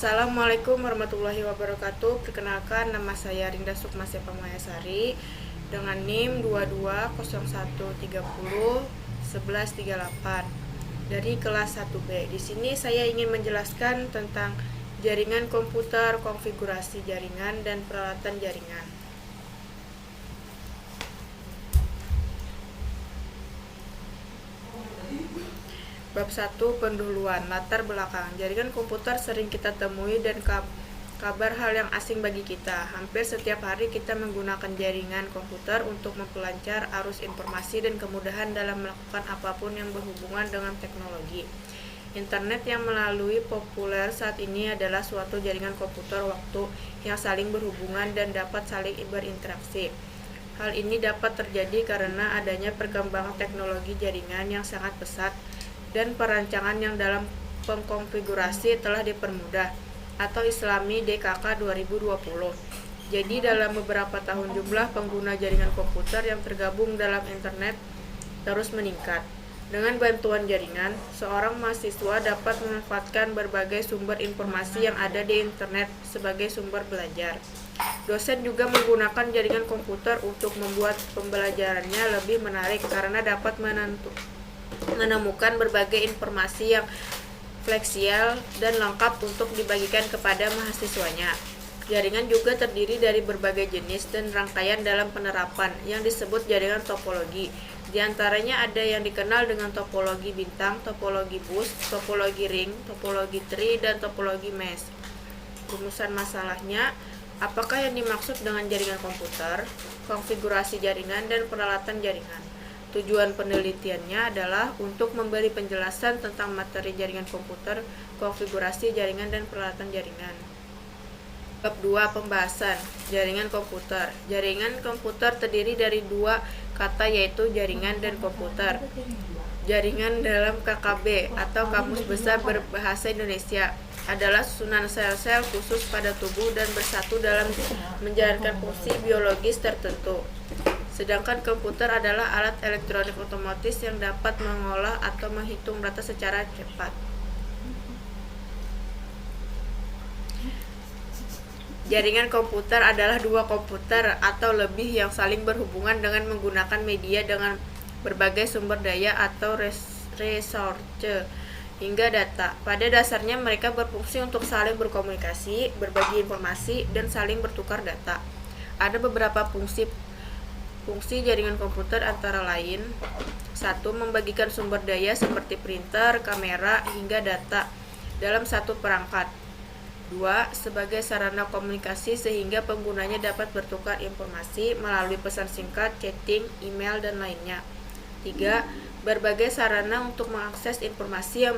Assalamualaikum warahmatullahi wabarakatuh. Perkenalkan, nama saya Rinda Sukma Mayasari dengan NIM 2201301138 dari kelas 1B. Di sini saya ingin menjelaskan tentang jaringan komputer, konfigurasi jaringan, dan peralatan jaringan. Bab 1. Pendahuluan. Latar belakang. Jaringan komputer sering kita temui dan kabar hal yang asing bagi kita. Hampir setiap hari kita menggunakan jaringan komputer untuk memperlancar arus informasi dan kemudahan dalam melakukan apapun yang berhubungan dengan teknologi. Internet yang melalui populer saat ini adalah suatu jaringan komputer waktu yang saling berhubungan dan dapat saling berinteraksi. Hal ini dapat terjadi karena adanya perkembangan teknologi jaringan yang sangat pesat dan perancangan yang dalam pengkonfigurasi telah dipermudah atau Islami DKK 2020. Jadi dalam beberapa tahun jumlah pengguna jaringan komputer yang tergabung dalam internet terus meningkat. Dengan bantuan jaringan, seorang mahasiswa dapat memanfaatkan berbagai sumber informasi yang ada di internet sebagai sumber belajar. Dosen juga menggunakan jaringan komputer untuk membuat pembelajarannya lebih menarik karena dapat menemukan berbagai informasi yang fleksibel dan lengkap untuk dibagikan kepada mahasiswanya. Jaringan juga terdiri dari berbagai jenis dan rangkaian dalam penerapan yang disebut jaringan topologi. Di antaranya ada yang dikenal dengan topologi bintang, topologi bus, topologi ring, topologi tree, dan topologi mesh. Rumusan masalahnya, apakah yang dimaksud dengan jaringan komputer, konfigurasi jaringan, dan peralatan jaringan? Tujuan penelitiannya adalah untuk memberi penjelasan tentang materi jaringan komputer, konfigurasi jaringan, dan peralatan jaringan. Bab 2. Pembahasan. Jaringan komputer. Jaringan komputer terdiri dari dua kata, yaitu jaringan dan komputer. Jaringan dalam KKB atau Kamus Besar Berbahasa Indonesia adalah susunan sel-sel khusus pada tubuh dan bersatu dalam menjalankan fungsi biologis tertentu. Sedangkan komputer adalah alat elektronik otomatis yang dapat mengolah atau menghitung data secara cepat. Jaringan komputer adalah dua komputer atau lebih yang saling berhubungan dengan menggunakan media dengan berbagai sumber daya atau resource hingga data. Pada dasarnya mereka berfungsi untuk saling berkomunikasi, berbagi informasi, dan saling bertukar data. Ada beberapa fungsi jaringan komputer antara lain: 1. Membagikan sumber daya seperti printer, kamera, hingga data dalam satu perangkat. 2. Sebagai sarana komunikasi sehingga penggunanya dapat bertukar informasi melalui pesan singkat, chatting, email, dan lainnya. 3. Berbagai sarana untuk mengakses informasi yang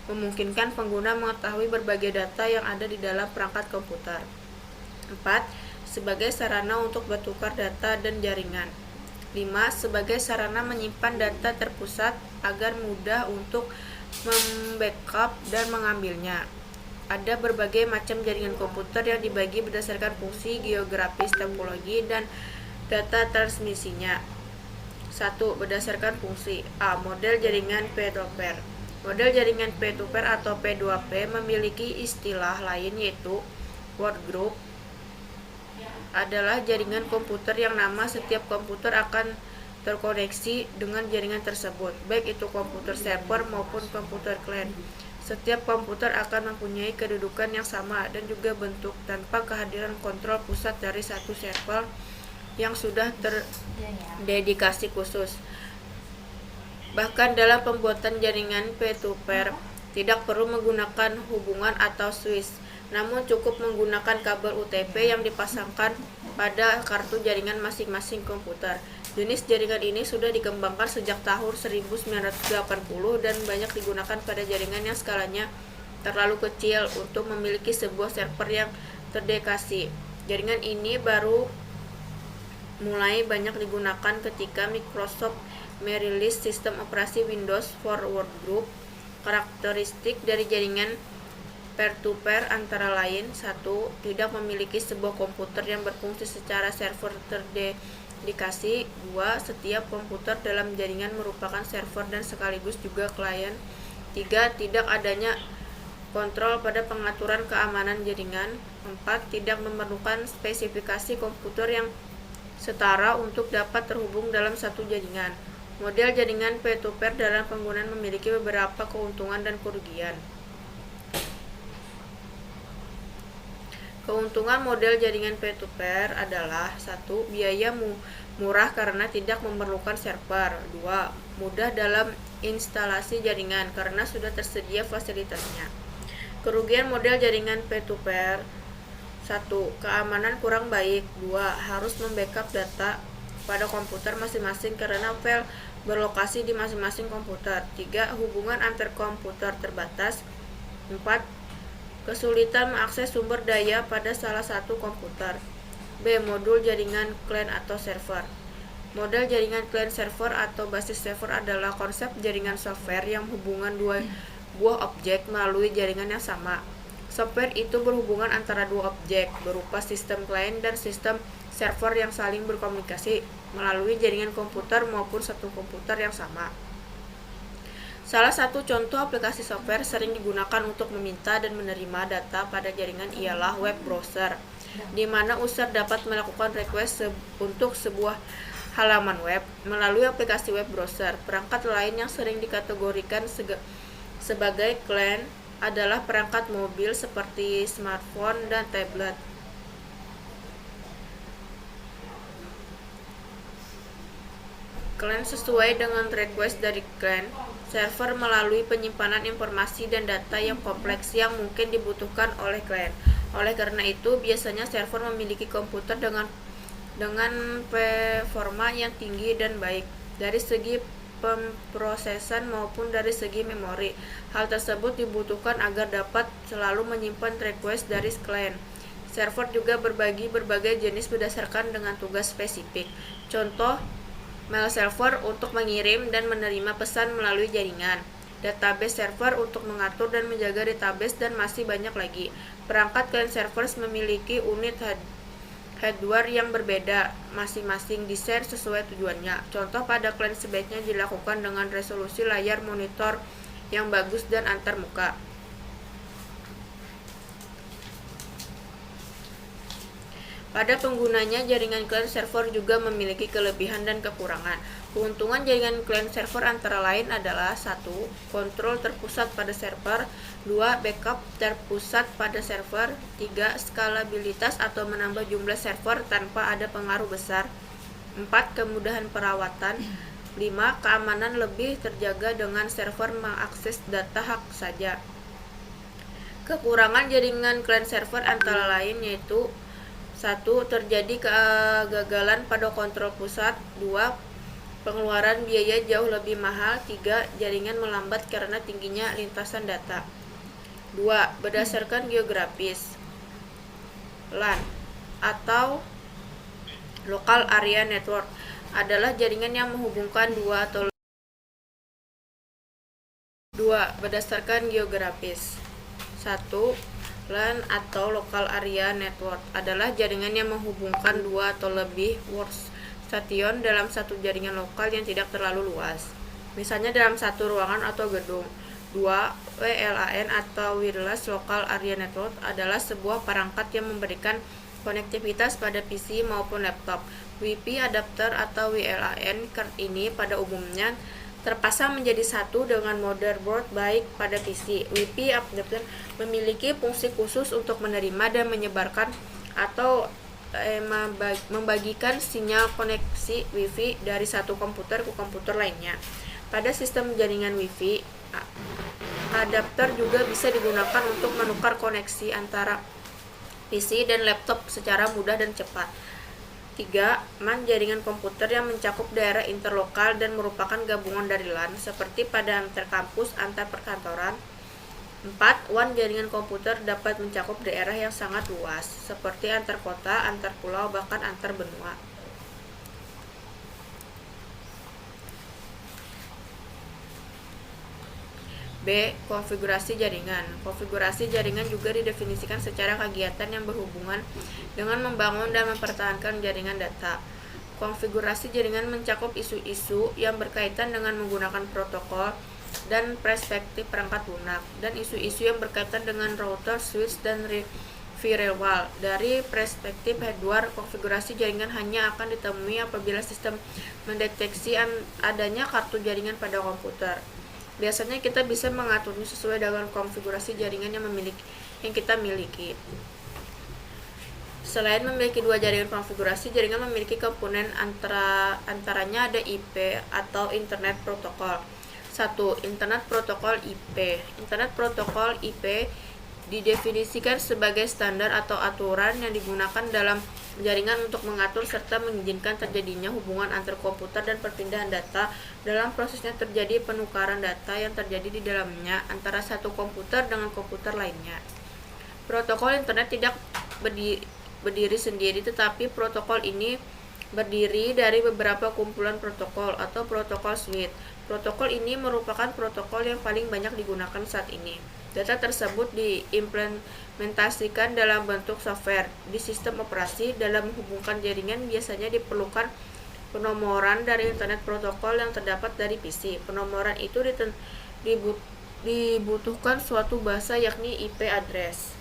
memungkinkan pengguna mengetahui berbagai data yang ada di dalam perangkat komputer. 4. Sebagai sarana untuk bertukar data dan jaringan. 5. Sebagai sarana menyimpan data terpusat agar mudah untuk membackup dan mengambilnya. Ada berbagai macam jaringan komputer yang dibagi berdasarkan fungsi geografis, topologi, dan data transmisinya. 1. Berdasarkan fungsi. A. Model jaringan peer-to-peer. Model jaringan peer-to-peer atau P2P memiliki istilah lain, yaitu workgroup. Adalah jaringan komputer yang nama setiap komputer akan terkoneksi dengan jaringan tersebut, baik itu komputer server maupun komputer client. Setiap komputer akan mempunyai kedudukan yang sama dan juga bentuk tanpa kehadiran kontrol pusat dari satu server yang sudah terdedikasi khusus. Bahkan dalam pembuatan jaringan peer-to-peer tidak perlu menggunakan hubungan atau switch, namun cukup menggunakan kabel UTP yang dipasangkan pada kartu jaringan masing-masing komputer. Jenis jaringan ini sudah dikembangkan sejak tahun 1980 dan banyak digunakan pada jaringan yang skalanya terlalu kecil untuk memiliki sebuah server yang terdedikasi. Jaringan ini baru mulai banyak digunakan ketika Microsoft merilis sistem operasi Windows for Workgroup. Karakteristik dari jaringan peer-to-peer antara lain: 1. Tidak memiliki sebuah komputer yang berfungsi secara server terdedikasi. 2. Setiap komputer dalam jaringan merupakan server dan sekaligus juga klien. 3. Tidak adanya Kontrol pada pengaturan keamanan jaringan. 4. Tidak memerlukan spesifikasi komputer yang setara untuk dapat terhubung dalam satu jaringan. Model jaringan peer-to-peer dalam penggunaan memiliki beberapa keuntungan dan kerugian. Keuntungan model jaringan peer-to-peer adalah 1. Biaya murah karena tidak memerlukan server. 2. Mudah dalam instalasi jaringan karena sudah tersedia fasilitasnya. Kerugian model jaringan peer-to-peer. 1. Keamanan kurang baik. 2. Harus membackup data pada komputer masing-masing karena file berlokasi di masing-masing komputer. 3. Hubungan antar komputer terbatas. 4. Kesulitan mengakses sumber daya pada salah satu komputer. B. Modul jaringan client atau server. Model jaringan client server atau basis server adalah konsep jaringan software yang menghubungkan dua buah objek melalui jaringan yang sama. Software itu berhubungan antara dua objek berupa sistem klien dan sistem server yang saling berkomunikasi melalui jaringan komputer maupun satu komputer yang sama. Salah satu contoh aplikasi software sering digunakan untuk meminta dan menerima data pada jaringan ialah web browser, di mana user dapat melakukan request untuk sebuah halaman web melalui aplikasi web browser. Perangkat lain yang sering dikategorikan sebagai client adalah perangkat mobil seperti smartphone dan tablet. Client sesuai dengan request dari client server melalui penyimpanan informasi dan data yang kompleks yang mungkin dibutuhkan oleh klien. Oleh karena itu, biasanya server memiliki komputer dengan performa yang tinggi dan baik dari segi pemrosesan maupun dari segi memori. Hal tersebut dibutuhkan agar dapat selalu menyimpan request dari klien. Server juga berbagi berbagai jenis berdasarkan dengan tugas spesifik. Contoh, mail server untuk mengirim dan menerima pesan melalui jaringan, database server untuk mengatur dan menjaga database, dan masih banyak lagi. Perangkat client servers memiliki unit hardware yang berbeda, masing-masing desain sesuai tujuannya. Contoh pada client sebaiknya dilakukan dengan resolusi layar monitor yang bagus dan antar muka. Pada penggunanya, jaringan client server juga memiliki kelebihan dan kekurangan. Keuntungan jaringan client server antara lain adalah 1. Kontrol terpusat pada server. 2. Backup terpusat pada server. 3. Skalabilitas atau menambah jumlah server tanpa ada pengaruh besar. 4. Kemudahan perawatan. 5. Keamanan lebih terjaga dengan server mengakses data hak saja. Kekurangan jaringan client server antara lain yaitu 1. Terjadi kegagalan pada kontrol pusat. 2. Pengeluaran biaya jauh lebih mahal. 3. Jaringan melambat karena tingginya lintasan data. 2. Berdasarkan geografis, LAN atau Local Area Network adalah jaringan yang menghubungkan dua atau 2. Berdasarkan geografis. 1. LAN atau Local Area Network adalah jaringan yang menghubungkan dua atau lebih workstation dalam satu jaringan lokal yang tidak terlalu luas, misalnya dalam satu ruangan atau gedung. 2. WLAN atau Wireless Local Area Network adalah sebuah perangkat yang memberikan konektivitas pada PC maupun laptop. Wi-Fi adapter atau WLAN card ini pada umumnya terpasang menjadi satu dengan motherboard baik pada PC. Wi-Fi adapter memiliki fungsi khusus untuk menerima dan menyebarkan atau membagikan sinyal koneksi Wi-Fi dari satu komputer ke komputer lainnya. Pada sistem jaringan Wi-Fi, adapter juga bisa digunakan untuk menukar koneksi antara PC dan laptop secara mudah dan cepat. 3. MAN jaringan komputer yang mencakup daerah interlokal dan merupakan gabungan dari LAN, seperti pada antar kampus, antar perkantoran. 4. WAN jaringan komputer dapat mencakup daerah yang sangat luas, seperti antar kota, antar pulau, bahkan antar benua. B. Konfigurasi jaringan. Konfigurasi jaringan juga didefinisikan secara kegiatan yang berhubungan dengan membangun dan mempertahankan jaringan data. Konfigurasi jaringan mencakup isu-isu yang berkaitan dengan menggunakan protokol, dan perspektif perangkat lunak, dan isu-isu yang berkaitan dengan router, switch, dan firewall. Dari perspektif hardware, konfigurasi jaringan hanya akan ditemui apabila sistem mendeteksi adanya kartu jaringan pada komputer. Biasanya kita bisa mengaturnya sesuai dengan konfigurasi jaringan yang kita miliki. Selain memiliki dua jaringan konfigurasi, jaringan memiliki komponen antaranya ada IP atau Internet Protocol. 1. Internet Protokol IP. Internet Protokol IP didefinisikan sebagai standar atau aturan yang digunakan dalam jaringan untuk mengatur serta mengizinkan terjadinya hubungan antar komputer dan perpindahan data. Dalam prosesnya terjadi penukaran data yang terjadi di dalamnya antara satu komputer dengan komputer lainnya. Protokol internet tidak berdiri sendiri, tetapi protokol ini berdiri dari beberapa kumpulan protokol atau protokol suite. Protokol ini merupakan protokol yang paling banyak digunakan saat ini. Data tersebut diimplementasikan dalam bentuk software di sistem operasi. Dalam menghubungkan jaringan biasanya diperlukan penomoran dari internet protokol yang terdapat dari PC. Penomoran itu dibutuhkan suatu bahasa, yakni IP address.